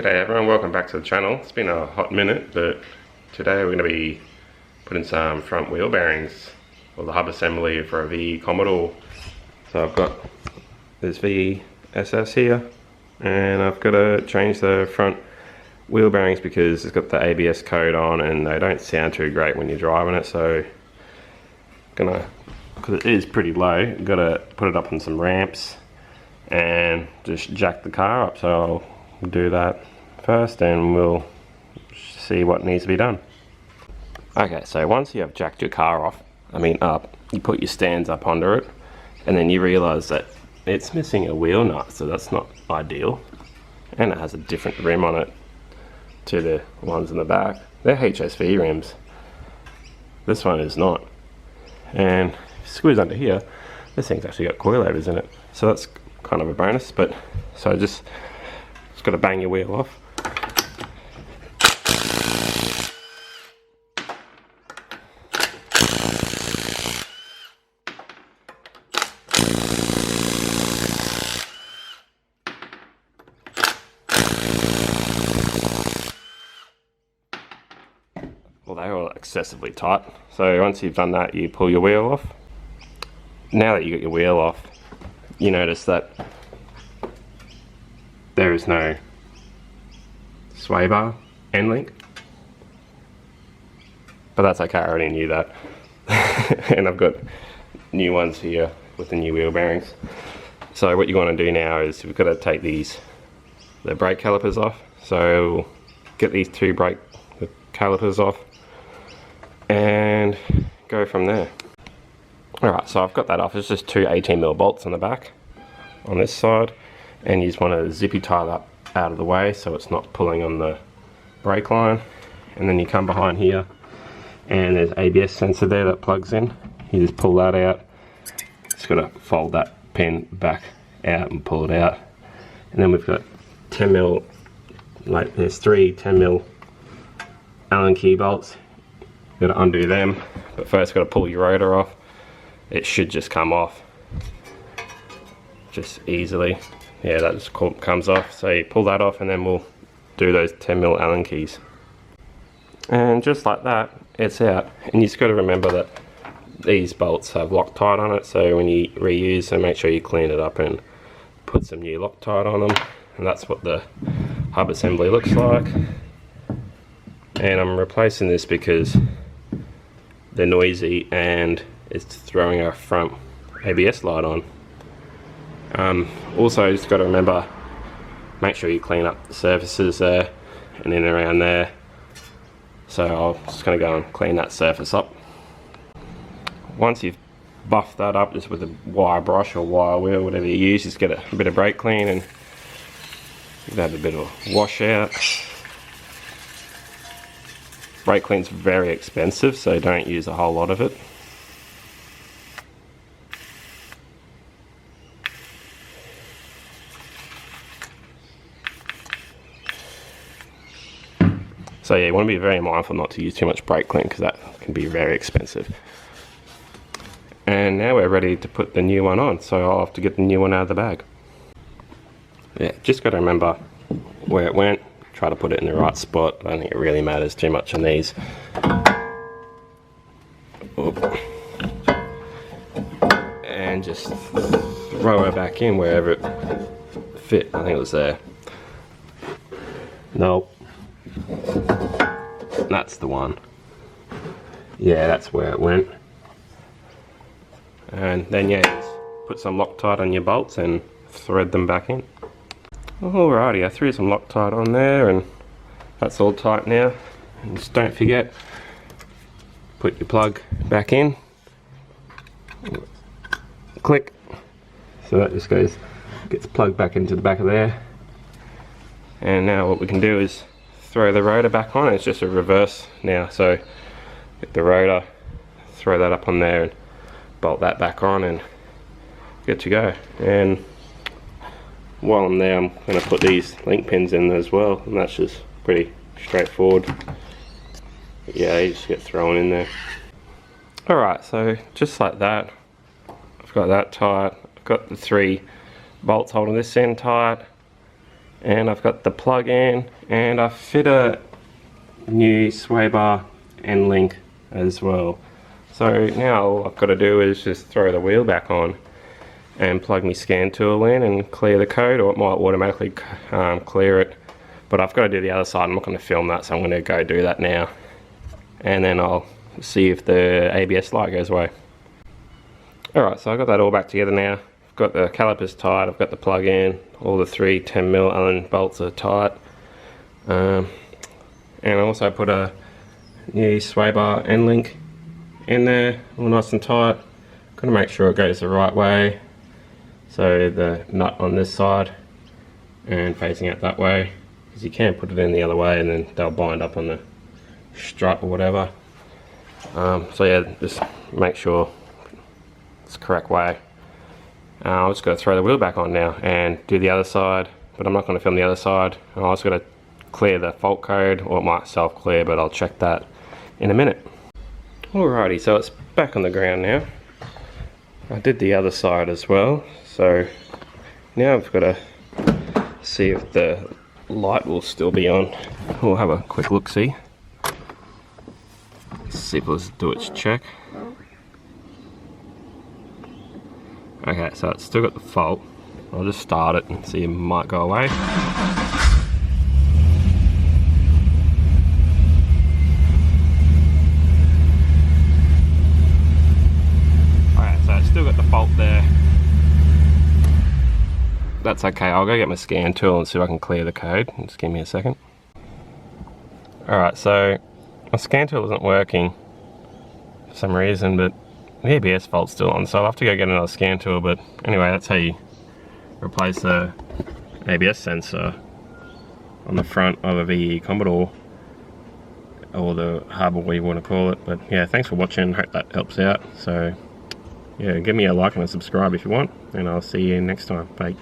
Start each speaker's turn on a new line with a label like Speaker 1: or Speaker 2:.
Speaker 1: G'day everyone, welcome back to the channel. It's been a hot minute, but today we're going to be putting some front wheel bearings, or the hub assembly for a VE Commodore. So I've got this VE SS here, and I've got to change the front wheel bearings because it's got the ABS code on and they don't sound too great when you're driving it. So because it is pretty low, got to put it up on some ramps and just jack the car up. So I'll do that first and we'll see what needs to be done. Okay, so once you have jacked your car off, up, you put your stands up under it, and then you realize that it's missing a wheel nut, so that's not ideal. And it has a different rim on it to the ones in the back. They're HSV rims. This one is not. And if you squeeze under here, this thing's actually got coilovers in it, so that's kind of a bonus. But so just got to bang your wheel off. Well, they're all excessively tight. So once you've done that, you pull your wheel off. Now that you got your wheel off, you notice that there is no sway bar end link, but that's okay, I already knew that. And I've got new ones here with the new wheel bearings. So what you want to do now is we've got to take the brake calipers off. So we'll get these two brake calipers off and go from there. Alright, so I've got that off. It's just two 18mm bolts on the back on this side, and you just want to zippy tie that out of the way so it's not pulling on the brake line. And then you come behind here and there's ABS sensor there that plugs in. You just pull that out. Just got to fold that pin back out and pull it out. And then we've got 10mm, like there's three 10mm Allen key bolts. Got to undo them, but first got to pull your rotor off. It should just come off just easily. Yeah, that just comes off. So you pull that off and then we'll do those 10mm Allen keys. And just like that, it's out. And you just got to remember that these bolts have Loctite on it, so when you reuse them, make sure you clean it up and put some new Loctite on them. And that's what the hub assembly looks like. And I'm replacing this because they're noisy and it's throwing our front ABS light on. Also, just got to remember, make sure you clean up the surfaces there and in and around there. So I'm just going to go and clean that surface up. Once you've buffed that up, just with a wire brush or wire wheel, whatever you use, just get a bit of brake clean and have a bit of a wash out. Brake clean's very expensive, so don't use a whole lot of it. So yeah, you want to be very mindful not to use too much brake clean because that can be very expensive. And now we're ready to put the new one on, so I'll have to get the new one out of the bag. Yeah, just got to remember where it went, try to put it in the right spot. I don't think it really matters too much on these. And just throw it back in wherever it fit. I think it was there. Nope. That's the one. Yeah, that's where it went. And then yeah, just put some Loctite on your bolts and thread them back in. Alrighty, I threw some Loctite on there and that's all tight now. And just don't forget, put your plug back in. Click. So that just gets plugged back into the back of there. And now what we can do is throw the rotor back on. It's just a reverse now, so get the rotor, throw that up on there and bolt that back on and good to go. And while I'm there, I'm going to put these link pins in as well, and that's just pretty straightforward. But yeah, they just get thrown in there. Alright, so just like that, I've got that tight. I've got the three bolts holding this end tight, and I've got the plug in, and I fit a new sway bar end link as well. So now all I've got to do is just throw the wheel back on and plug my scan tool in and clear the code, or it might automatically clear it. But I've got to do the other side. I'm not going to film that, so I'm going to go do that now. And then I'll see if the ABS light goes away. Alright, so I've got that all back together now. I've got the calipers tight, I've got the plug in, all the three 10mm Allen bolts are tight. And I also put a new sway bar end link in there, all nice and tight. Got to make sure it goes the right way. So the nut on this side and facing out that way, because you can put it in the other way and then they'll bind up on the strut or whatever. So yeah, just make sure it's the correct way. I'm just going to throw the wheel back on now and do the other side, but I'm not going to film the other side. I'm also going to clear the fault code, or it might self clear, but I'll check that in a minute. Alrighty, so it's back on the ground now. I did the other side as well, so now I've got to see if the light will still be on. We'll have a quick look see. See if let's do its check. Okay, so it's still got the fault. I'll just start it and see if it might go away. Alright, so it's still got the fault there. That's okay, I'll go get my scan tool and see if I can clear the code. Just give me a second. Alright, so my scan tool isn't working for some reason, but the ABS fault's still on, so I'll have to go get another scan tool. But anyway, that's how you replace the ABS sensor on the front of a VE Commodore, or the hub, or what you want to call it. But yeah, thanks for watching, hope that helps out. So yeah, give me a like and a subscribe if you want, and I'll see you next time. Bye.